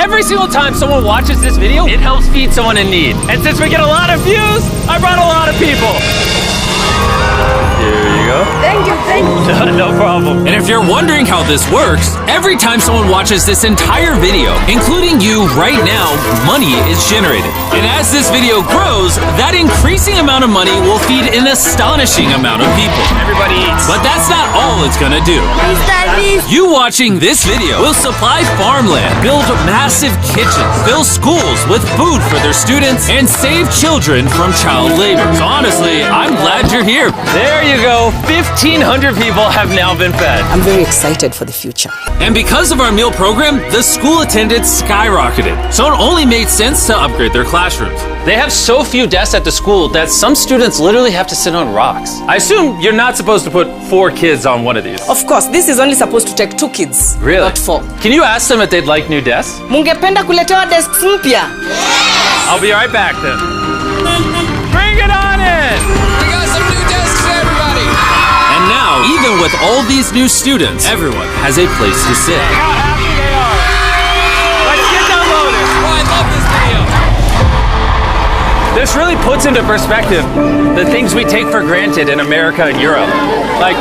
every single time someone watches this video, it helps feed someone in need. And since we get a lot of views, I brought a lot of people. Here you go. Thank you, thank you. No problem. And if you're wondering how this works, every time someone watches this entire video, including you right now, money is generated. And as this video grows, that increasing amount of money will feed an astonishing amount of people. Everybody eats. But that's not all it's gonna do. MrBeast. You watching this video will supply farmland, build massive kitchens, fill schools with food for their students, and save children from child labor. So honestly, I'm glad you're here. There you go. 1,500 people have now been fed. I'm very excited for the future. And because of our meal program, the school attendance skyrocketed. So it only made sense to upgrade their classrooms. They have so few desks at the school that some students literally have to sit on rocks. I assume you're not supposed to put 4 kids on one of these. Of course, this is only supposed to take 2 kids. Really? Not 4. Can you ask them if they'd like new desks? Mungependa kuletewa desks mpya? I'll be right back then. Bring it on in! We got some new desks for everybody. And now, even with all these new students, everyone has a place to sit. How happy they are. Let's get downloaded. Oh, I love this video. This really puts into perspective the things we take for granted in America and Europe. Like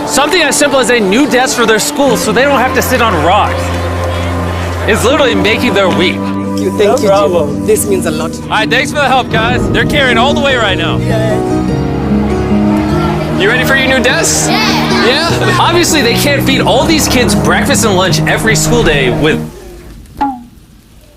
something as simple as a new desk for their school so they don't have to sit on rocks. It's literally making their week. Thank you, Jim. This means a lot. All right, thanks for the help, guys. They're carrying all the way right now. You ready for your new desks? Yeah. Obviously, they can't feed all these kids breakfast and lunch every school day with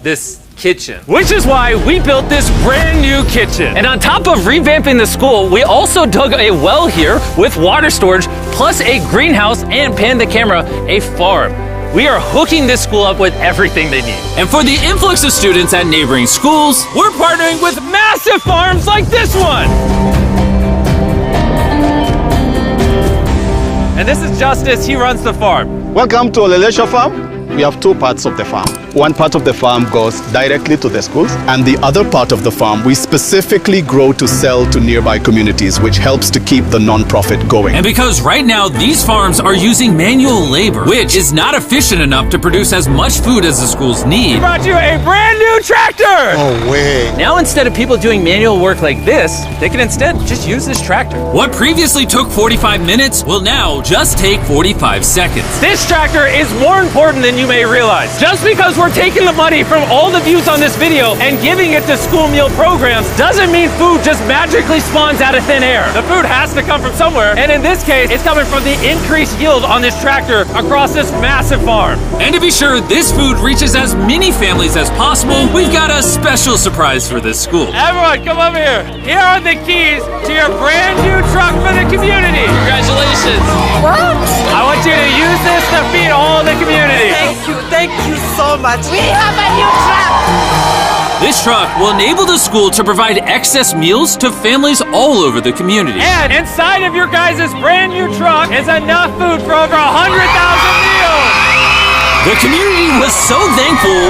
this kitchen. Which is why we built this brand new kitchen. And on top of revamping the school, we also dug a well here with water storage, plus a greenhouse and, pan the camera, a farm. We are hooking this school up with everything they need. And for the influx of students at neighboring schools, we're partnering with massive farms like this one. And this is Justice, he runs the farm. Welcome to Olelesha Farm. We have 2 parts of the farm. One part of the farm goes directly to the schools, and the other part of the farm we specifically grow to sell to nearby communities, which helps to keep the non-profit going. And because right now these farms are using manual labor, which is not efficient enough to produce as much food as the schools need, we brought you a brand new tractor! No way. Now instead of people doing manual work like this, they can instead just use this tractor. What previously took 45 minutes will now just take 45 seconds. This tractor is more important than you may realize. Just because we're taking the money from all the views on this video and giving it to school meal programs doesn't mean food just magically spawns out of thin air. The food has to come from somewhere, and in this case, it's coming from the increased yield on this tractor across this massive farm. And to be sure this food reaches as many families as possible, we've got a special surprise for this school. Everyone, come over here. Here are the keys to your brand new truck for the community. Congratulations. What? I want you to use this to feed all the community. Thank you so much. We have a new truck. This truck will enable the school to provide excess meals to families all over the community. And inside of your guys' brand new truck is enough food for over 100,000 meals. The community was so thankful,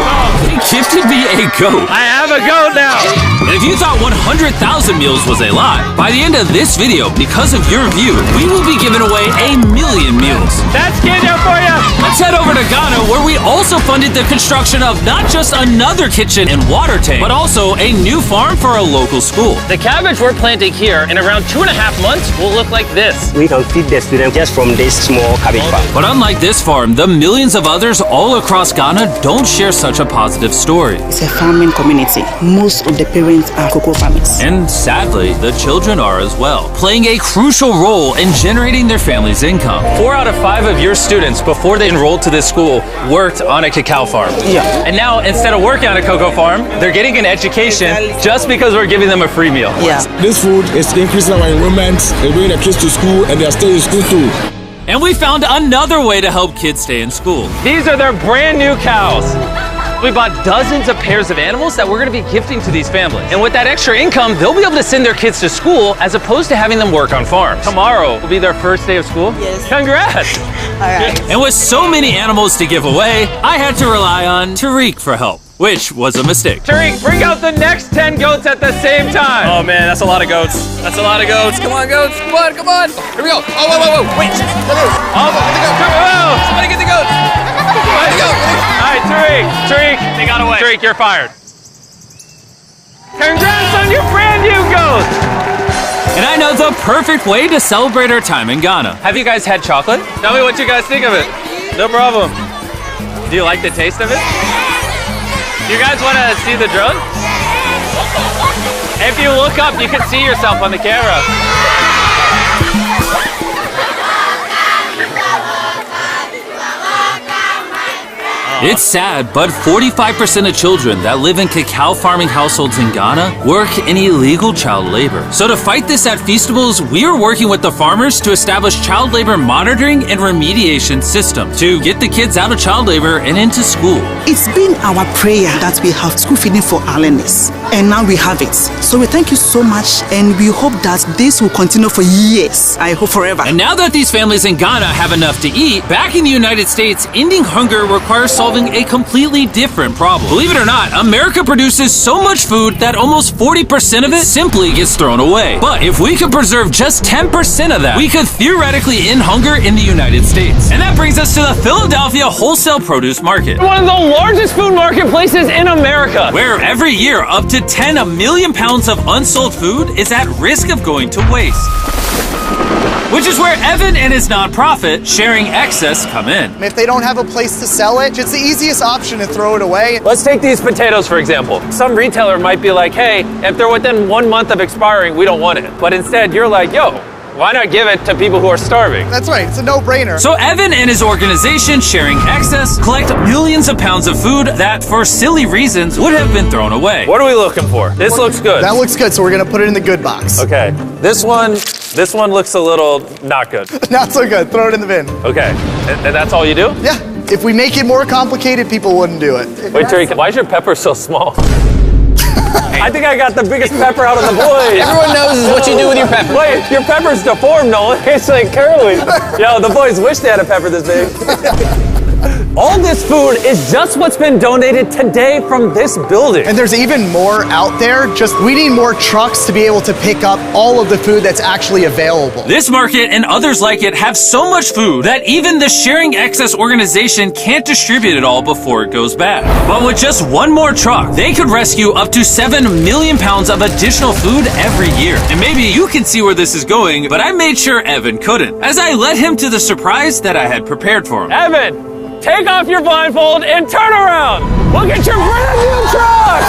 they gifted me a goat. I have a goat now. And if you thought 100,000 meals was a lot, by the end of this video, because of your view, we will be giving away 1 million meals. That's Kenya for you. Let's head over to Ghana, where we also funded the construction of not just another kitchen and water tank, but also a new farm for a local school. The cabbage we're planting here in around 2.5 months will look like this. We can feed the students just from this small cabbage farm. But unlike this farm, the millions of others all across Ghana don't share such a positive story. It's a farming community. Most of the parents are cocoa farmers. And sadly, the children are as well, playing a crucial role in generating their family's income. 4 out of 5 of your students, before they enrolled to this school, worked on a cacao farm. Yeah. And now, instead of working on a cocoa farm, they're getting an education just because we're giving them a free meal. Yeah. This food is increasing our enrollment, they're bringing the kids to school, and they're staying in school too. And we found another way to help kids stay in school. These are their brand new cows. We bought dozens of pairs of animals that we're going to be gifting to these families. And with that extra income, they'll be able to send their kids to school as opposed to having them work on farms. Tomorrow will be their first day of school. Yes. Congrats. All right. And with so many animals to give away, I had to rely on Tariq for help, which was a mistake. Tariq, bring out the next 10 goats at the same time. Oh man, that's a lot of goats. That's a lot of goats. Come on, goats. Come on, come on. Here we go. Oh, whoa, whoa, whoa. Wait. Oh, Get the goat. oh. Somebody get the goat. Get the goat. All right, Tariq, they got away. break, you're fired. Congrats on your brand new goat! And I know the perfect way to celebrate our time in Ghana. Have you guys had chocolate? Tell me what you guys think of it. No problem. Do you like the taste of it? Do you guys want to see the drone? If you look up, you can see yourself on the camera. It's sad, but 45% of children that live in cacao farming households in Ghana work in illegal child labor. So to fight this at Feastables, we are working with the farmers to establish child labor monitoring and remediation system to get the kids out of child labor and into school. It's been our prayer that we have school feeding for our learners, and now we have it. So we thank you so much, and we hope that this will continue for years. I hope forever. And now that these families in Ghana have enough to eat, back in the United States, ending hunger requires solving a completely different problem. Believe it or not, America produces so much food that almost 40% of it simply gets thrown away. But if we could preserve just 10% of that, we could theoretically end hunger in the United States. And that brings us to the Philadelphia wholesale produce market. One of the largest food marketplaces in America, where every year up to 10 million pounds of unsold food is at risk of going to waste. Which is where Evan and his nonprofit, Sharing Excess, come in. If they don't have a place to sell it, it's the easiest option to throw it away. Let's take these potatoes, for example. Some retailer might be like, hey, if they're within 1 month of expiring, we don't want it. But instead, you're like, yo, why not give it to people who are starving? That's right, it's a no-brainer. So Evan and his organization, Sharing Excess, collect millions of pounds of food that, for silly reasons, would have been thrown away. What are we looking for? This looks good. That looks good, so we're gonna put it in the good box. Okay, this one looks a little not good. Not so good, throw it in the bin. Okay, and that's all you do? Yeah, if we make it more complicated, people wouldn't do it. Wait, Terry, why is your pepper so small? I think I got the biggest pepper out of the boys. Everyone knows what you do with your pepper. Wait, your pepper's deformed, Nolan. It's like curly. Yo, the boys wish they had a pepper this big. All this food is just what's been donated today from this building. And there's even more out there. Just we need more trucks to be able to pick up all of the food that's actually available. This market and others like it have so much food that even the Sharing Excess organization can't distribute it all before it goes bad. But with just one more truck, they could rescue up to 7 million pounds of additional food every year. And maybe you can see where this is going, but I made sure Evan couldn't, as I led him to the surprise that I had prepared for him. Evan! Take off your blindfold and turn around! Look at your brand new truck!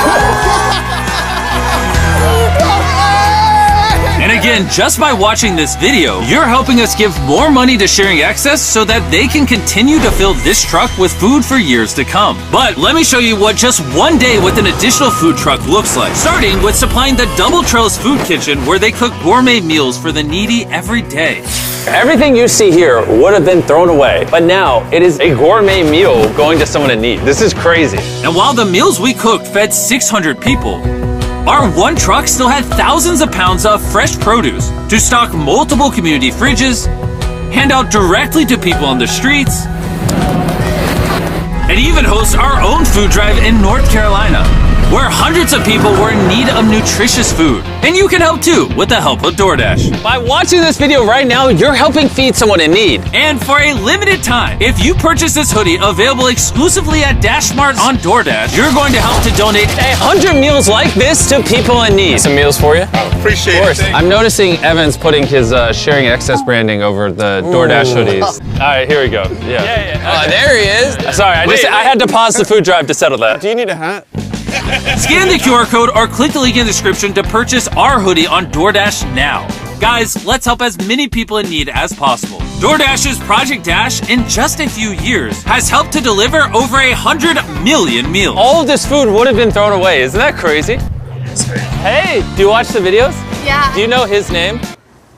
And again, just by watching this video, you're helping us give more money to Sharing Excess so that they can continue to fill this truck with food for years to come. But let me show you what just one day with an additional food truck looks like. Starting with supplying the Double Trails Food Kitchen, where they cook gourmet meals for the needy every day. Everything you see here would have been thrown away, but now it is a gourmet meal going to someone in need. This is crazy. And while the meals we cooked fed 600 people, our one truck still had thousands of pounds of fresh produce to stock multiple community fridges, hand out directly to people on the streets, and even host our own food drive in North Carolina, where hundreds of people were in need of nutritious food. And you can help too with the help of DoorDash. By watching this video right now, you're helping feed someone in need. And for a limited time, if you purchase this hoodie available exclusively at Dash Smart on DoorDash, you're going to help to donate 100 meals like this to people in need. Some meals for you? Oh, appreciate it. I'm noticing Evan's putting his Sharing Excess branding over the DoorDash hoodies. All right, here we go. Yeah. Oh, there he is. Sorry, I had to pause the food drive to settle that. Do you need a hat? Scan the QR code or click the link in the description to purchase our hoodie on DoorDash now. Guys, let's help as many people in need as possible. DoorDash's Project Dash, in just a few years, has helped to deliver over 100 million meals. All of this food would have been thrown away. Isn't that crazy? Hey, do you watch the videos? Yeah. Do you know his name?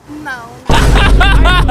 No.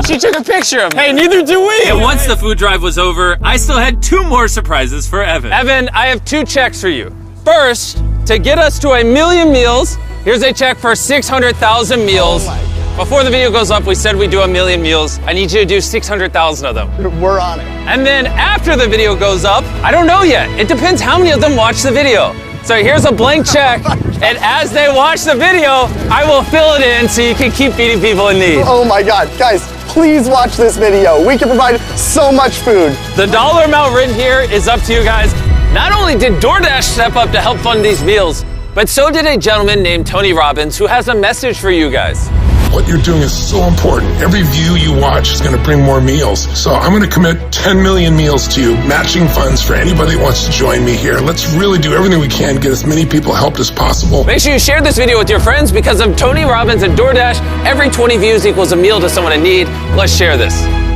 She took a picture of him. Hey, neither do we. And once the food drive was over, I still had 2 more surprises for Evan. Evan, I have 2 checks for you. First, to get us to 1 million meals, here's a check for 600,000 meals. Before the video goes up, we said we'd do 1 million meals. I need you to do 600,000 of them. We're on it. And then after the video goes up, I don't know yet. It depends how many of them watch the video. So here's a blank check, and as they watch the video, I will fill it in so you can keep feeding people in need. Oh my God, guys, please watch this video. We can provide so much food. The dollar amount written here is up to you guys. Not only did DoorDash step up to help fund these meals, but so did a gentleman named Tony Robbins who has a message for you guys. What you're doing is so important. Every view you watch is going to bring more meals. So I'm going to commit 10 million meals to you, matching funds for anybody that wants to join me here. Let's really do everything we can to get as many people helped as possible. Make sure you share this video with your friends because of Tony Robbins and DoorDash. Every 20 views equals a meal to someone in need. Let's share this.